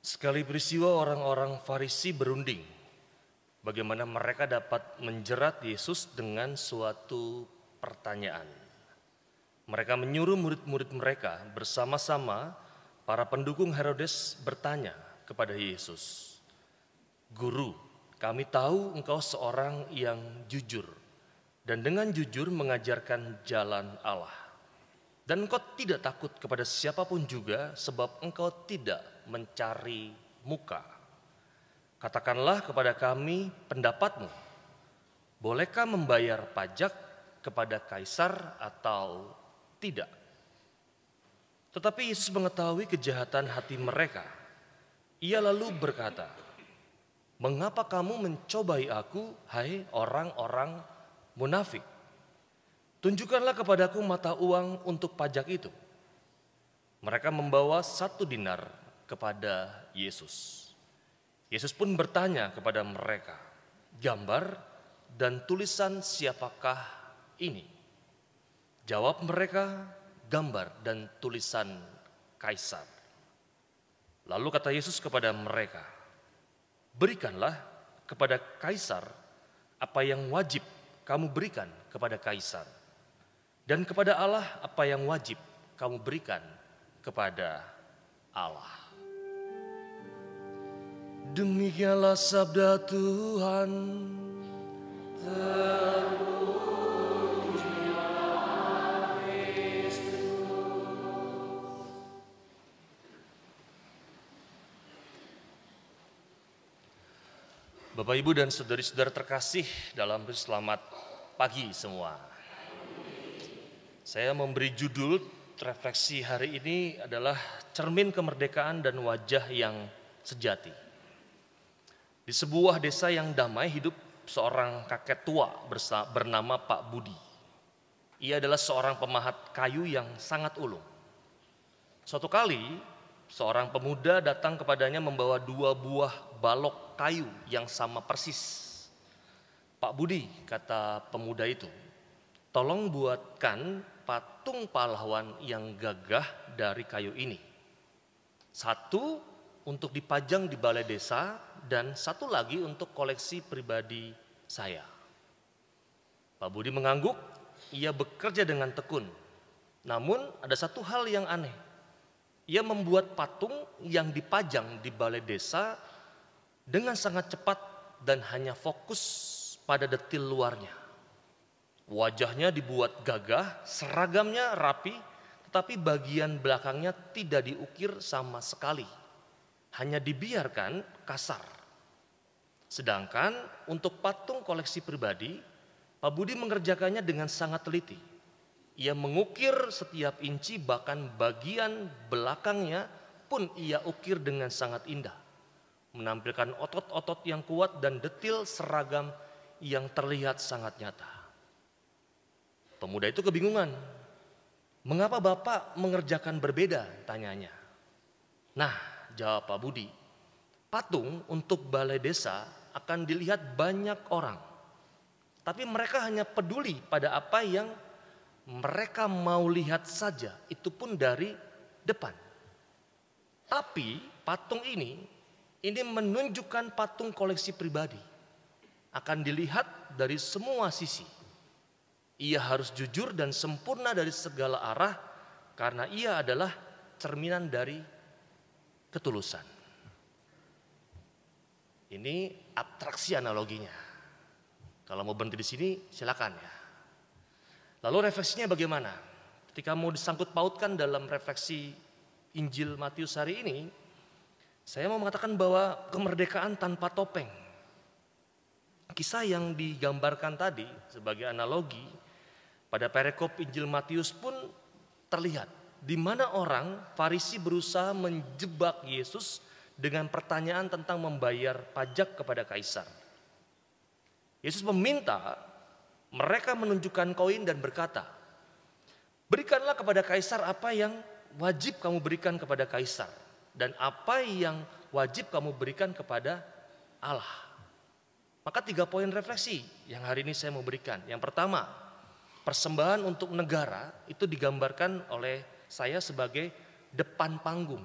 Sekali peristiwa orang-orang Farisi berunding bagaimana mereka dapat menjerat Yesus dengan suatu pertanyaan. Mereka menyuruh murid-murid mereka bersama-sama para pendukung Herodes bertanya kepada Yesus, "Guru, kami tahu engkau seorang yang jujur dan dengan jujur mengajarkan jalan Allah. Dan engkau tidak takut kepada siapapun juga sebab engkau tidak mencari muka. Katakanlah kepada kami pendapatmu, bolehkah membayar pajak kepada kaisar atau tidak?" Tetapi Yesus mengetahui kejahatan hati mereka. Ia lalu berkata, "Mengapa kamu mencobai aku, hai orang-orang munafik? Tunjukkanlah kepadaku mata uang untuk pajak itu." Mereka membawa 1 dinar kepada Yesus. Yesus pun bertanya kepada mereka, "Gambar dan tulisan siapakah ini?" Jawab mereka, "Gambar dan tulisan Kaisar." Lalu kata Yesus kepada mereka, "Berikanlah kepada Kaisar apa yang wajib kamu berikan kepada Kaisar, dan kepada Allah apa yang wajib kamu berikan kepada Allah." Demikianlah sabda Tuhan. Bapak, Ibu, dan saudari-saudara terkasih dalam selamat pagi semua. Saya memberi judul refleksi hari ini adalah cermin kemerdekaan dan wajah yang sejati. Di sebuah desa yang damai hidup seorang kakek tua bernama Pak Budi. Ia adalah seorang pemahat kayu yang sangat ulung. Suatu kali seorang pemuda datang kepadanya membawa 2 buah balok kayu yang sama persis. "Pak Budi," kata pemuda itu, "tolong buatkan patung pahlawan yang gagah dari kayu ini. 1 untuk dipajang di balai desa dan 1 lagi untuk koleksi pribadi saya." Pak Budi mengangguk, ia bekerja dengan tekun. Namun ada satu hal yang aneh. Ia membuat patung yang dipajang di balai desa dengan sangat cepat dan hanya fokus pada detil luarnya. Wajahnya dibuat gagah, seragamnya rapi, tetapi bagian belakangnya tidak diukir sama sekali. Hanya dibiarkan kasar. Sedangkan untuk patung koleksi pribadi, Pak Budi mengerjakannya dengan sangat teliti. Ia mengukir setiap inci, bahkan bagian belakangnya pun ia ukir dengan sangat indah. Menampilkan otot-otot yang kuat dan detil seragam yang terlihat sangat nyata. Pemuda itu kebingungan. "Mengapa Bapak mengerjakan berbeda?" tanyanya. "Nah," jawab Pak Budi, "patung untuk balai desa akan dilihat banyak orang. Tapi mereka hanya peduli pada apa yang mereka mau lihat saja, itu pun dari depan. Tapi patung ini menunjukkan patung koleksi pribadi. Akan dilihat dari semua sisi. Ia harus jujur dan sempurna dari segala arah karena ia adalah cerminan dari ketulusan." Ini abstraksi analoginya. Kalau mau berhenti di sini silakan ya. Lalu refleksinya bagaimana? Ketika mau disangkut pautkan dalam refleksi Injil Matius hari ini, saya mau mengatakan bahwa kemerdekaan tanpa topeng. Kisah yang digambarkan tadi sebagai analogi pada perikop Injil Matius pun terlihat di mana orang Farisi berusaha menjebak Yesus dengan pertanyaan tentang membayar pajak kepada kaisar. Yesus meminta mereka menunjukkan koin dan berkata, "Berikanlah kepada kaisar apa yang wajib kamu berikan kepada kaisar, dan apa yang wajib kamu berikan kepada Allah." Maka 3 poin refleksi yang hari ini saya mau berikan. Yang pertama, persembahan untuk negara itu digambarkan oleh saya sebagai depan panggung.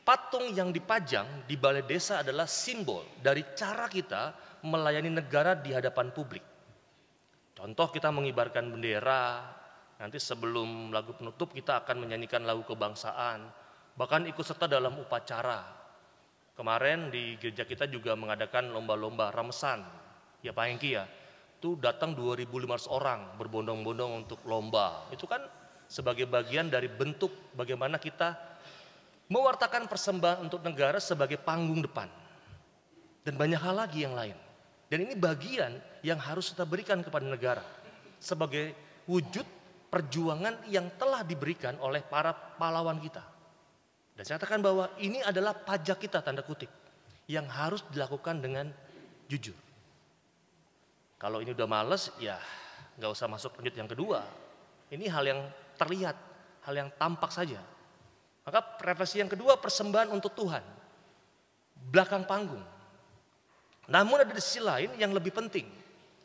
patung yang dipajang di balai desa adalah simbol dari cara kita melayani negara di hadapan publik. Contoh, kita mengibarkan bendera, nanti sebelum lagu penutup kita akan menyanyikan lagu kebangsaan, bahkan ikut serta dalam upacara. Kemarin di gereja kita juga mengadakan lomba-lomba ramesan, ya Pak Hengki ya, itu datang 2.500 orang berbondong-bondong untuk lomba. Itu kan sebagai bagian dari bentuk bagaimana kita mewartakan persembahan untuk negara sebagai panggung depan. Dan banyak hal lagi yang lain. Dan ini bagian yang harus kita berikan kepada negara sebagai wujud perjuangan yang telah diberikan oleh para pahlawan kita. Dan saya katakan bahwa ini adalah pajak kita, tanda kutip, yang harus dilakukan dengan jujur. Kalau ini udah males, ya nggak usah masuk lanjut yang kedua. Ini hal yang terlihat, hal yang tampak saja. Maka refleksi yang kedua, persembahan untuk Tuhan, belakang panggung. Namun ada di sisi lain yang lebih penting,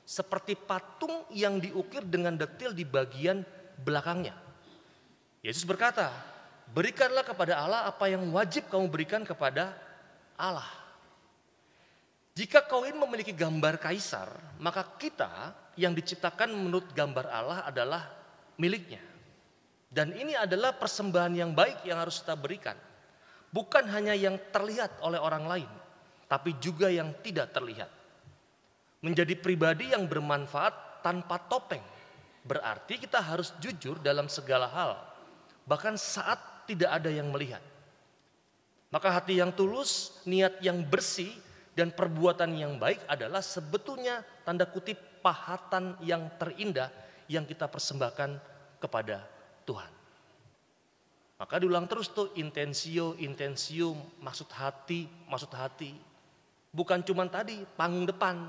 seperti patung yang diukir dengan detail di bagian belakangnya. Yesus berkata, berikanlah kepada Allah apa yang wajib kamu berikan kepada Allah. Jika kau ingin memiliki gambar kaisar, maka kita yang diciptakan menurut gambar Allah adalah miliknya. Dan ini adalah persembahan yang baik yang harus kita berikan. Bukan hanya yang terlihat oleh orang lain, tapi juga yang tidak terlihat. Menjadi pribadi yang bermanfaat tanpa topeng, berarti kita harus jujur dalam segala hal, bahkan saat tidak ada yang melihat. Maka hati yang tulus, niat yang bersih, dan perbuatan yang baik adalah sebetulnya tanda kutip pahatan yang terindah yang kita persembahkan kepada Tuhan. Maka diulang terus tuh, intensio, maksud hati. Bukan cuma tadi panggung depan,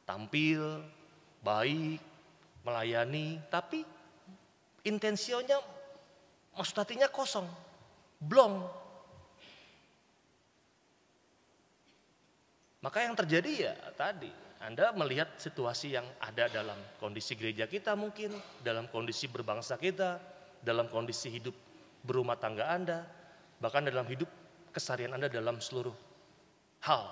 tampil, baik, melayani, tapi intensionya, maksud hatinya kosong, blong. Maka yang terjadi ya tadi, Anda melihat situasi yang ada dalam kondisi gereja kita mungkin, dalam kondisi berbangsa kita, dalam kondisi hidup berumah tangga Anda, bahkan dalam hidup keseharian Anda dalam seluruh hal.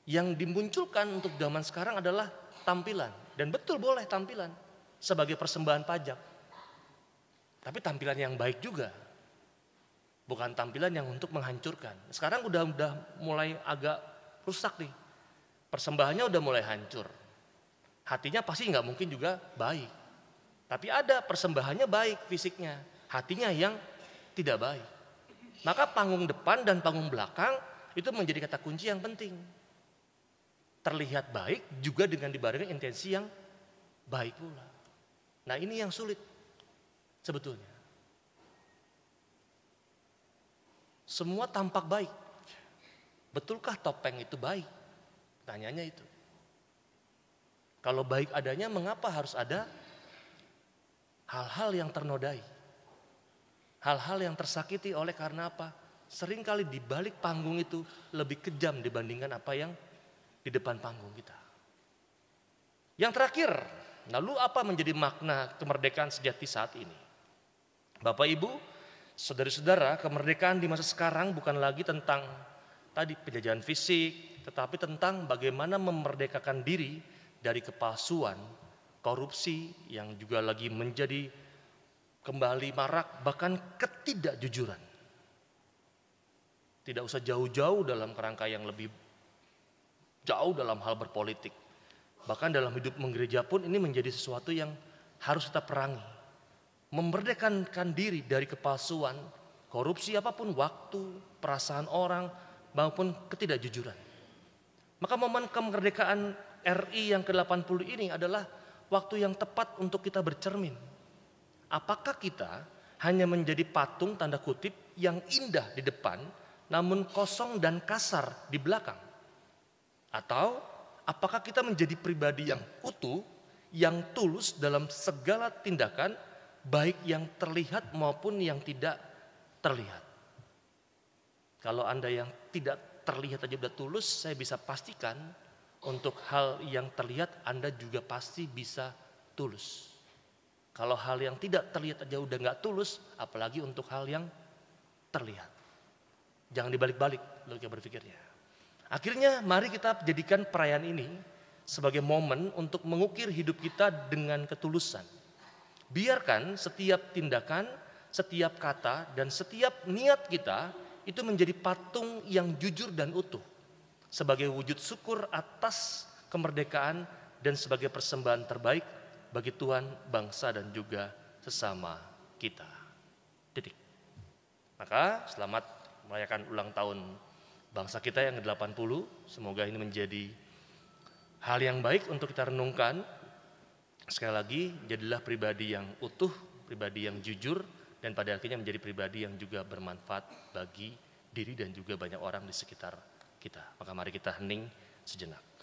Yang dimunculkan untuk zaman sekarang adalah tampilan. Dan betul boleh tampilan sebagai persembahan pajak. Tapi tampilan yang baik juga. Bukan tampilan yang untuk menghancurkan. Sekarang udah mulai agak rusak nih. Persembahannya udah mulai hancur. Hatinya pasti nggak mungkin juga baik. Tapi ada persembahannya baik fisiknya, hatinya yang tidak baik. Maka panggung depan dan panggung belakang itu menjadi kata kunci yang penting. Terlihat baik juga dengan dibarengi intensi yang baik pula. Nah ini yang sulit sebetulnya. Semua tampak baik. Betulkah topeng itu baik? Tanyanya itu. Kalau baik adanya, mengapa harus ada hal-hal yang ternodai? Hal-hal yang tersakiti oleh karena apa? Seringkali di balik panggung itu lebih kejam dibandingkan apa yang di depan panggung kita. Yang terakhir, lalu apa menjadi makna kemerdekaan sejati saat ini? Bapak Ibu, saudara-saudara, kemerdekaan di masa sekarang bukan lagi tentang tadi penjajahan fisik, tetapi tentang bagaimana memerdekakan diri dari kepalsuan, korupsi yang juga lagi menjadi kembali marak, bahkan ketidakjujuran. Tidak usah jauh-jauh dalam kerangka yang lebih jauh dalam hal berpolitik. Bahkan dalam hidup menggereja pun ini menjadi sesuatu yang harus kita perangi. Memerdekakan diri dari kepalsuan, korupsi apapun, waktu, perasaan orang, maupun ketidakjujuran. Maka momen kemerdekaan RI yang ke-80 ini adalah waktu yang tepat untuk kita bercermin. Apakah kita hanya menjadi patung tanda kutip yang indah di depan, namun kosong dan kasar di belakang? Atau apakah kita menjadi pribadi yang utuh, yang tulus dalam segala tindakan, baik yang terlihat maupun yang tidak terlihat? Kalau Anda yang tidak terlihat aja udah tulus, saya bisa pastikan untuk hal yang terlihat Anda juga pasti bisa tulus. Kalau hal yang tidak terlihat aja udah gak tulus, apalagi untuk hal yang terlihat. Jangan dibalik-balik logika berpikirnya. Akhirnya mari kita jadikan perayaan ini sebagai momen untuk mengukir hidup kita dengan ketulusan. Biarkan setiap tindakan, setiap kata, dan setiap niat kita itu menjadi patung yang jujur dan utuh. Sebagai wujud syukur atas kemerdekaan dan sebagai persembahan terbaik bagi Tuhan, bangsa, dan juga sesama kita. Titik. Maka selamat merayakan ulang tahun bangsa kita yang ke-80. Semoga ini menjadi hal yang baik untuk kita renungkan. Sekali lagi, jadilah pribadi yang utuh, pribadi yang jujur, dan pada akhirnya menjadi pribadi yang juga bermanfaat bagi diri dan juga banyak orang di sekitar kita. Maka mari kita hening sejenak.